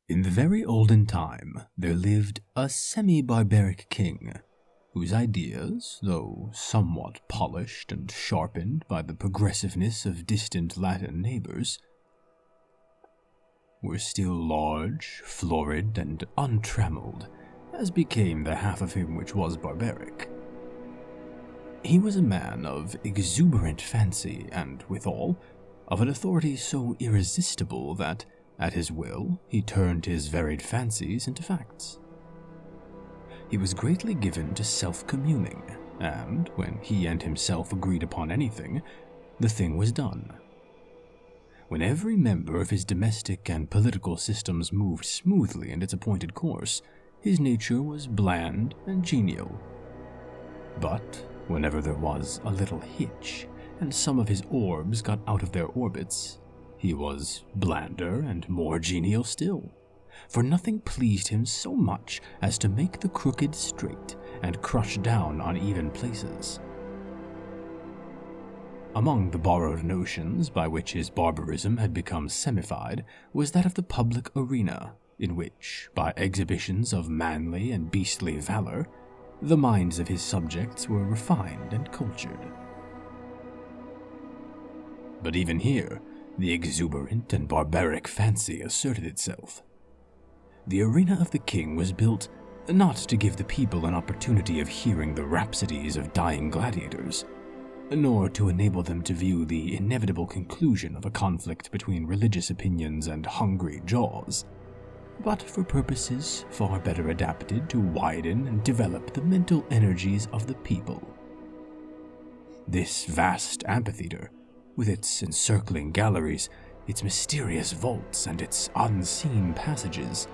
In the very olden time, there lived a semi-barbaric king, whose ideas, though somewhat polished and sharpened by the progressiveness of distant Latin neighbors, were still large, florid, and untrammeled, as became the half of him which was barbaric. He was a man of exuberant fancy, and, withal, of an authority so irresistible that, at his will, he turned his varied fancies into facts. He was greatly given to self-communing, and when he and himself agreed upon anything, the thing was done. When every member of his domestic and political systems moved smoothly in its appointed course, his nature was bland and genial. But whenever there was a little hitch, and some of his orbs got out of their orbits, he was blander and more genial still, for nothing pleased him so much as to make the crooked straight and crush down uneven places. Among the borrowed notions by which his barbarism had become semified was that of the public arena, in which, by exhibitions of manly and beastly valor, the minds of his subjects were refined and cultured. But even here, the exuberant and barbaric fancy asserted itself. The arena of the king was built not to give the people an opportunity of hearing the rhapsodies of dying gladiators, nor to enable them to view the inevitable conclusion of a conflict between religious opinions and hungry jaws, but for purposes far better adapted to widen and develop the mental energies of the people. This vast amphitheater, with its encircling galleries, its mysterious vaults, and its unseen passages,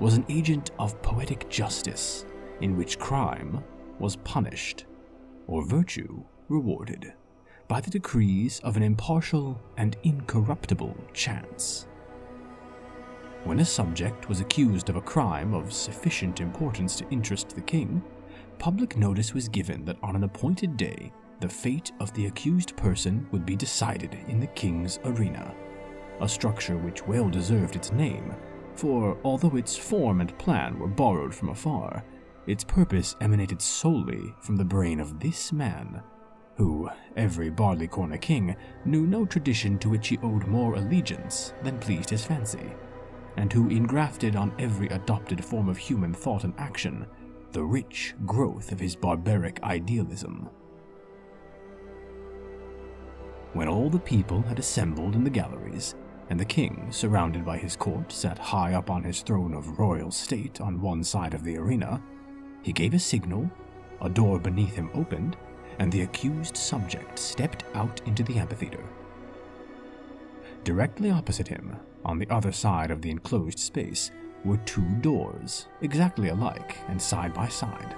was an agent of poetic justice, in which crime was punished, or virtue rewarded, by the decrees of an impartial and incorruptible chance. When a subject was accused of a crime of sufficient importance to interest the king, public notice was given that on an appointed day the fate of the accused person would be decided in the king's arena, a structure which well deserved its name, for although its form and plan were borrowed from afar, its purpose emanated solely from the brain of this man, who, every Barleycorn king, knew no tradition to which he owed more allegiance than pleased his fancy, and who engrafted on every adopted form of human thought and action the rich growth of his barbaric idealism. When all the people had assembled in the galleries, and the king, surrounded by his court, sat high up on his throne of royal state on one side of the arena, he gave a signal, a door beneath him opened, and the accused subject stepped out into the amphitheater. Directly opposite him, on the other side of the enclosed space, were two doors, exactly alike and side by side.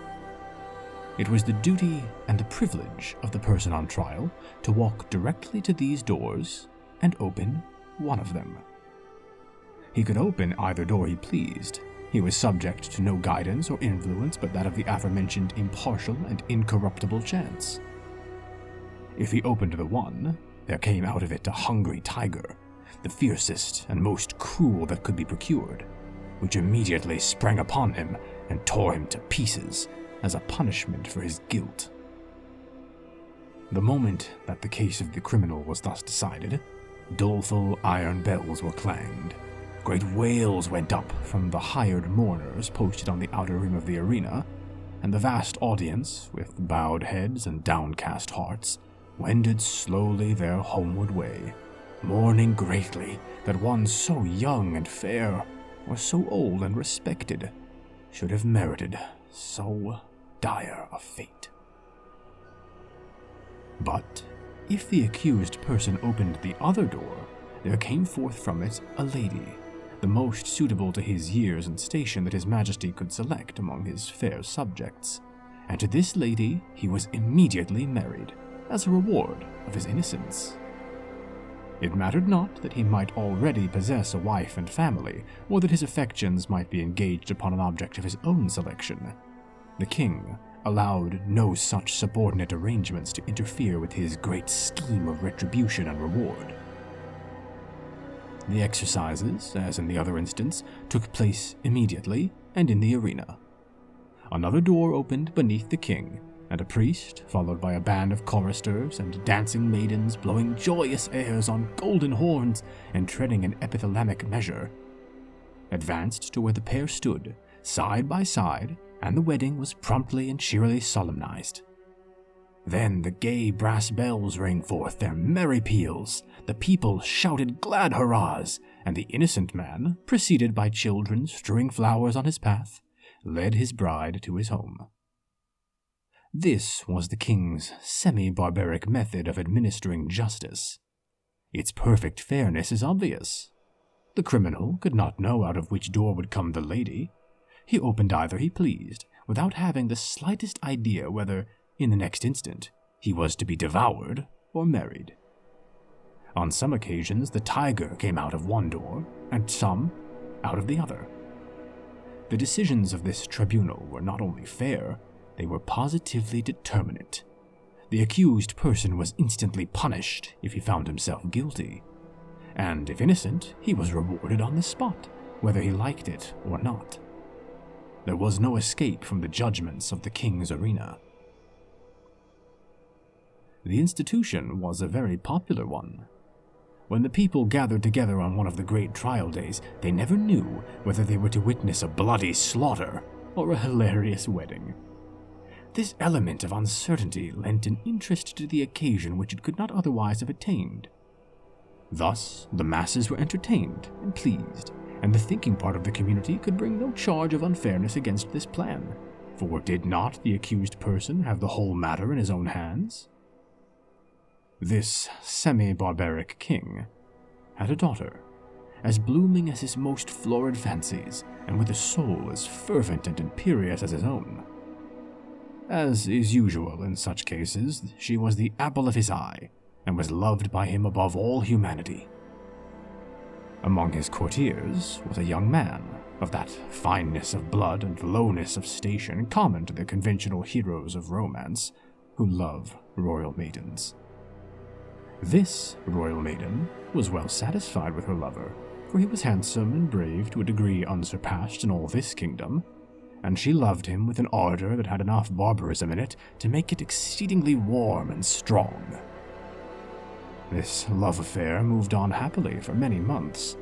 It was the duty and the privilege of the person on trial to walk directly to these doors and open one of them. He could open either door he pleased. He was subject to no guidance or influence but that of the aforementioned impartial and incorruptible chance. If he opened the one, there came out of it a hungry tiger, the fiercest and most cruel that could be procured, which immediately sprang upon him and tore him to pieces as a punishment for his guilt. The moment that the case of the criminal was thus decided, doleful iron bells were clanged. Great wails went up from the hired mourners posted on the outer rim of the arena, and the vast audience, with bowed heads and downcast hearts, wended slowly their homeward way, mourning greatly that one so young and fair, or so old and respected, should have merited so dire a fate. But if the accused person opened the other door, there came forth from it a lady, the most suitable to his years and station that his majesty could select among his fair subjects, and to this lady he was immediately married, as a reward of his innocence. It mattered not that he might already possess a wife and family, or that his affections might be engaged upon an object of his own selection. The king allowed no such subordinate arrangements to interfere with his great scheme of retribution and reward. The exercises, as in the other instance, took place immediately and in the arena. Another door opened beneath the king, and a priest, followed by a band of choristers and dancing maidens blowing joyous airs on golden horns and treading an epithalamic measure, advanced to where the pair stood, side by side, and the wedding was promptly and cheerily solemnized. Then the gay brass bells rang forth their merry peals, the people shouted glad hurrahs, and the innocent man, preceded by children strewing flowers on his path, led his bride to his home. This was the king's semi-barbaric method of administering justice. Its perfect fairness is obvious. The criminal could not know out of which door would come the lady. He opened either he pleased, without having the slightest idea whether, in the next instant, he was to be devoured or married. On some occasions, the tiger came out of one door, and some out of the other. The decisions of this tribunal were not only fair, they were positively determinate. The accused person was instantly punished if he found himself guilty, and if innocent, he was rewarded on the spot, whether he liked it or not. There was no escape from the judgments of the king's arena. The institution was a very popular one. When the people gathered together on one of the great trial days, they never knew whether they were to witness a bloody slaughter or a hilarious wedding. This element of uncertainty lent an interest to the occasion which it could not otherwise have attained. Thus, the masses were entertained and pleased, and the thinking part of the community could bring no charge of unfairness against this plan, for did not the accused person have the whole matter in his own hands? This semi-barbaric king had a daughter, as blooming as his most florid fancies, and with a soul as fervent and imperious as his own. As is usual in such cases, she was the apple of his eye, and was loved by him above all humanity. Among his courtiers was a young man, of that fineness of blood and lowness of station common to the conventional heroes of romance, who love royal maidens. This royal maiden was well satisfied with her lover, for he was handsome and brave to a degree unsurpassed in all this kingdom, and she loved him with an ardor that had enough barbarism in it to make it exceedingly warm and strong. This love affair moved on happily for many months,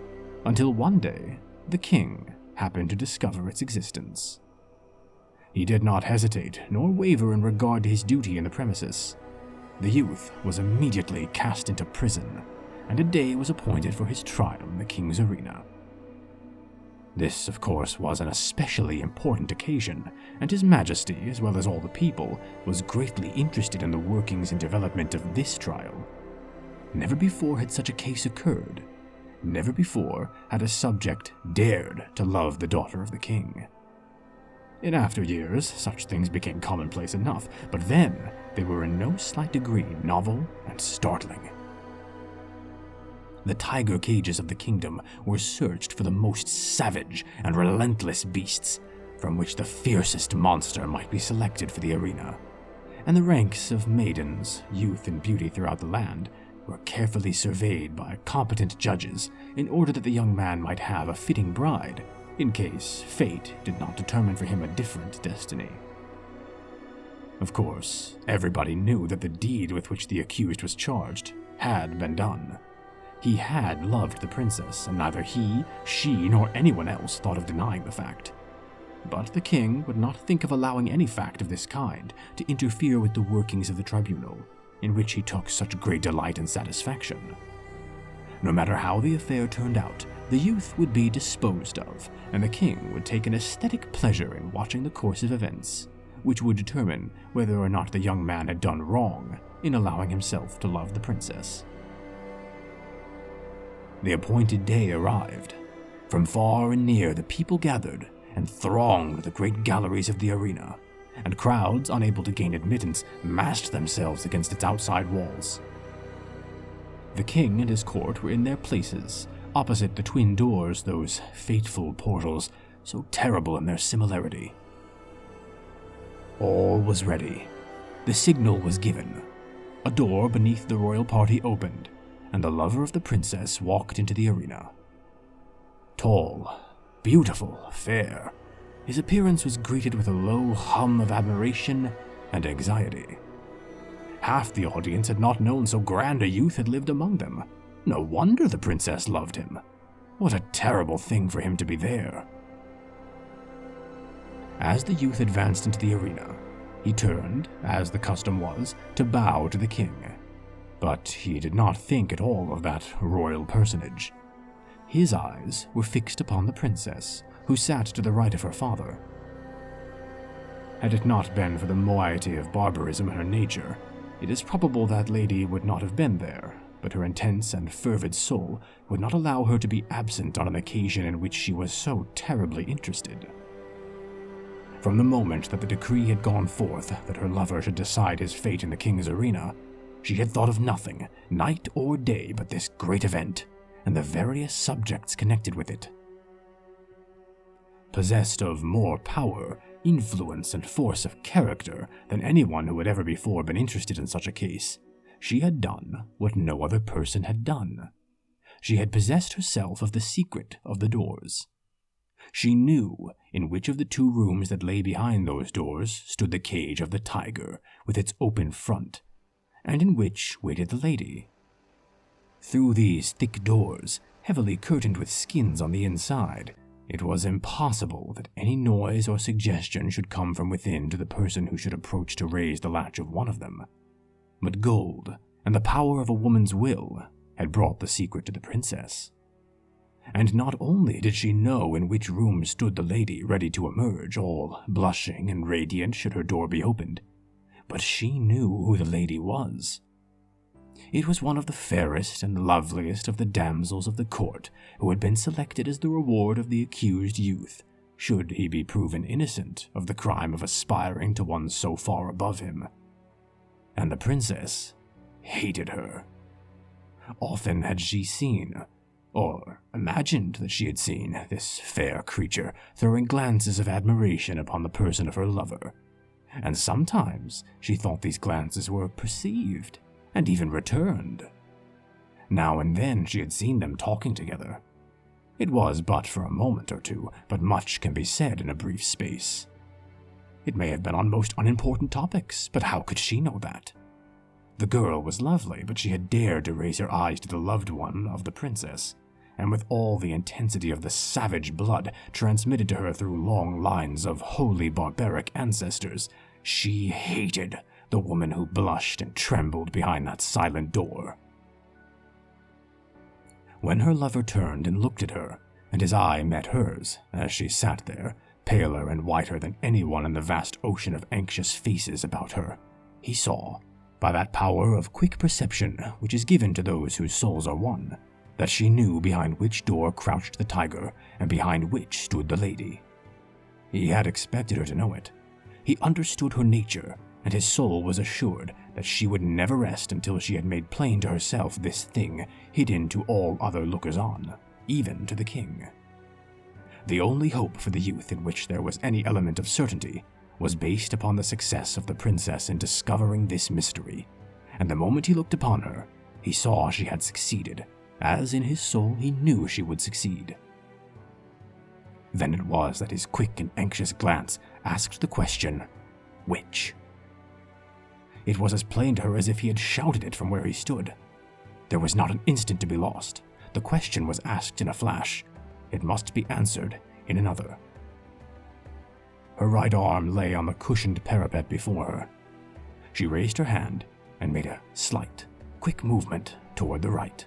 until one day the king happened to discover its existence. He did not hesitate nor waver in regard to his duty in the premises. The youth was immediately cast into prison, and a day was appointed for his trial in the king's arena. This, of course, was an especially important occasion, and His Majesty, as well as all the people, was greatly interested in the workings and development of this trial. Never before had such a case occurred. Never before had a subject dared to love the daughter of the king. In after years, such things became commonplace enough, but then they were in no slight degree novel and startling. The tiger cages of the kingdom were searched for the most savage and relentless beasts, from which the fiercest monster might be selected for the arena, and the ranks of maidens, youth, and beauty throughout the land were carefully surveyed by competent judges in order that the young man might have a fitting bride, in case fate did not determine for him a different destiny. Of course, everybody knew that the deed with which the accused was charged had been done. He had loved the princess, and neither he, she, nor anyone else thought of denying the fact. But the king would not think of allowing any fact of this kind to interfere with the workings of the tribunal, in which he took such great delight and satisfaction. No matter how the affair turned out, the youth would be disposed of, and the king would take an aesthetic pleasure in watching the course of events, which would determine whether or not the young man had done wrong in allowing himself to love the princess. The appointed day arrived. From far and near the people gathered and thronged the great galleries of the arena, and crowds, unable to gain admittance, massed themselves against its outside walls. The king and his court were in their places, opposite the twin doors, those fateful portals, so terrible in their similarity. All was ready. The signal was given. A door beneath the royal party opened, and the lover of the princess walked into the arena. Tall, beautiful, fair, his appearance was greeted with a low hum of admiration and anxiety. Half the audience had not known so grand a youth had lived among them. No wonder the princess loved him. What a terrible thing for him to be there. As the youth advanced into the arena, he turned, as the custom was, to bow to the king. But he did not think at all of that royal personage. His eyes were fixed upon the princess, who sat to the right of her father. Had it not been for the moiety of barbarism in her nature, it is probable that lady would not have been there, but her intense and fervid soul would not allow her to be absent on an occasion in which she was so terribly interested. From the moment that the decree had gone forth that her lover should decide his fate in the king's arena, she had thought of nothing, night or day, but this great event, and the various subjects connected with it. Possessed of more power, influence, and force of character than anyone who had ever before been interested in such a case, she had done what no other person had done. She had possessed herself of the secret of the doors. She knew in which of the two rooms that lay behind those doors stood the cage of the tiger with its open front, and in which waited the lady. Through these thick doors, heavily curtained with skins on the inside, it was impossible that any noise or suggestion should come from within to the person who should approach to raise the latch of one of them. But gold, and the power of a woman's will, had brought the secret to the princess. And not only did she know in which room stood the lady ready to emerge, all blushing and radiant should her door be opened, but she knew who the lady was. It was one of the fairest and loveliest of the damsels of the court who had been selected as the reward of the accused youth, should he be proven innocent of the crime of aspiring to one so far above him. And the princess hated her. Often had she seen, or imagined that she had seen, this fair creature throwing glances of admiration upon the person of her lover, and sometimes she thought these glances were perceived, and even returned. Now and then she had seen them talking together. It was but for a moment or two, but much can be said in a brief space. It may have been on most unimportant topics, but how could she know that? The girl was lovely, but she had dared to raise her eyes to the loved one of the princess, and with all the intensity of the savage blood transmitted to her through long lines of wholly barbaric ancestors, she hated the woman who blushed and trembled behind that silent door. When her lover turned and looked at her, and his eye met hers as she sat there, paler and whiter than anyone in the vast ocean of anxious faces about her, he saw, by that power of quick perception which is given to those whose souls are one, that she knew behind which door crouched the tiger and behind which stood the lady. He had expected her to know it. He understood her nature, and his soul was assured that she would never rest until she had made plain to herself this thing hidden to all other lookers-on, even to the king. The only hope for the youth in which there was any element of certainty was based upon the success of the princess in discovering this mystery, and the moment he looked upon her, he saw she had succeeded, as in his soul he knew she would succeed. Then it was that his quick and anxious glance asked the question, which? It was as plain to her as if he had shouted it from where he stood. There was not an instant to be lost. The question was asked in a flash. It must be answered in another. Her right arm lay on the cushioned parapet before her. She raised her hand and made a slight, quick movement toward the right.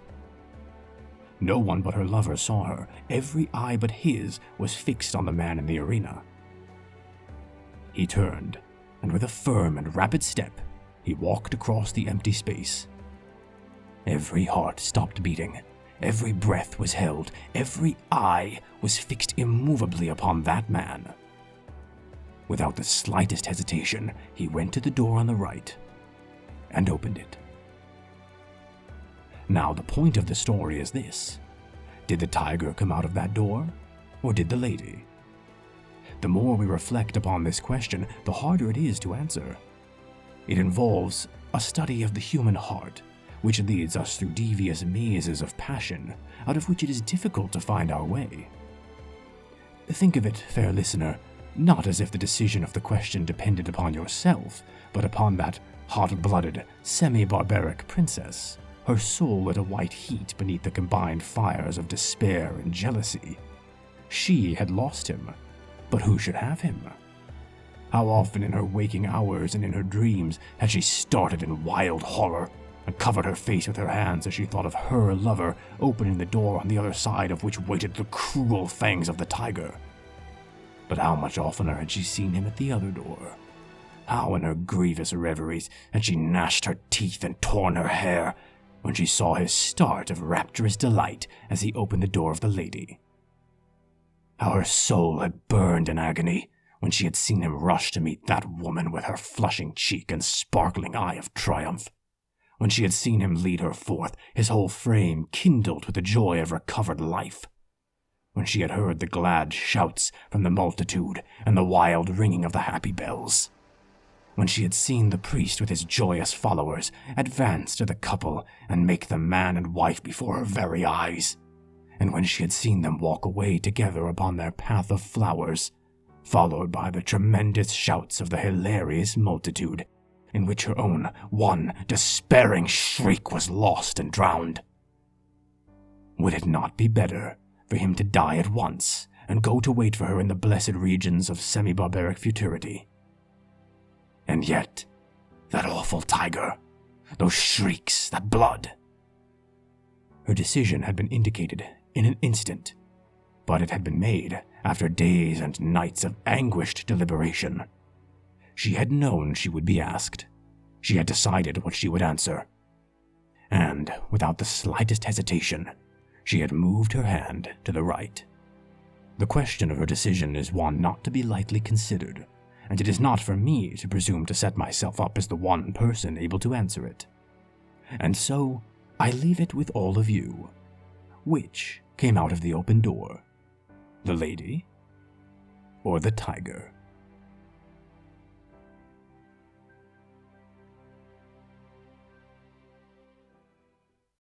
No one but her lover saw her. Every eye but his was fixed on the man in the arena. He turned, and with a firm and rapid step, he walked across the empty space. Every heart stopped beating. Every breath was held. Every eye was fixed immovably upon that man. Without the slightest hesitation, he went to the door on the right and opened it. Now, the point of the story is this. Did the tiger come out of that door, or did the lady? The more we reflect upon this question, the harder it is to answer. It involves a study of the human heart, which leads us through devious mazes of passion, out of which it is difficult to find our way. Think of it, fair listener, not as if the decision of the question depended upon yourself, but upon that hot-blooded, semi-barbaric princess, her soul at a white heat beneath the combined fires of despair and jealousy. She had lost him, but who should have him? How often in her waking hours and in her dreams had she started in wild horror and covered her face with her hands as she thought of her lover opening the door on the other side of which waited the cruel fangs of the tiger. But how much oftener had she seen him at the other door? How in her grievous reveries had she gnashed her teeth and torn her hair when she saw his start of rapturous delight as he opened the door of the lady? How her soul had burned in agony when she had seen him rush to meet that woman with her flushing cheek and sparkling eye of triumph. When she had seen him lead her forth, his whole frame kindled with the joy of recovered life. When she had heard the glad shouts from the multitude and the wild ringing of the happy bells. When she had seen the priest with his joyous followers advance to the couple and make them man and wife before her very eyes. And when she had seen them walk away together upon their path of flowers, followed by the tremendous shouts of the hilarious multitude, in which her own one despairing shriek was lost and drowned. Would it not be better for him to die at once and go to wait for her in the blessed regions of semi-barbaric futurity? And yet, that awful tiger, those shrieks, that blood. Her decision had been indicated in an instant, but it had been made after days and nights of anguished deliberation. She had known she would be asked. She had decided what she would answer. And, without the slightest hesitation, she had moved her hand to the right. The question of her decision is one not to be lightly considered, and it is not for me to presume to set myself up as the one person able to answer it. And so, I leave it with all of you. Which came out of the open door? The lady or the tiger?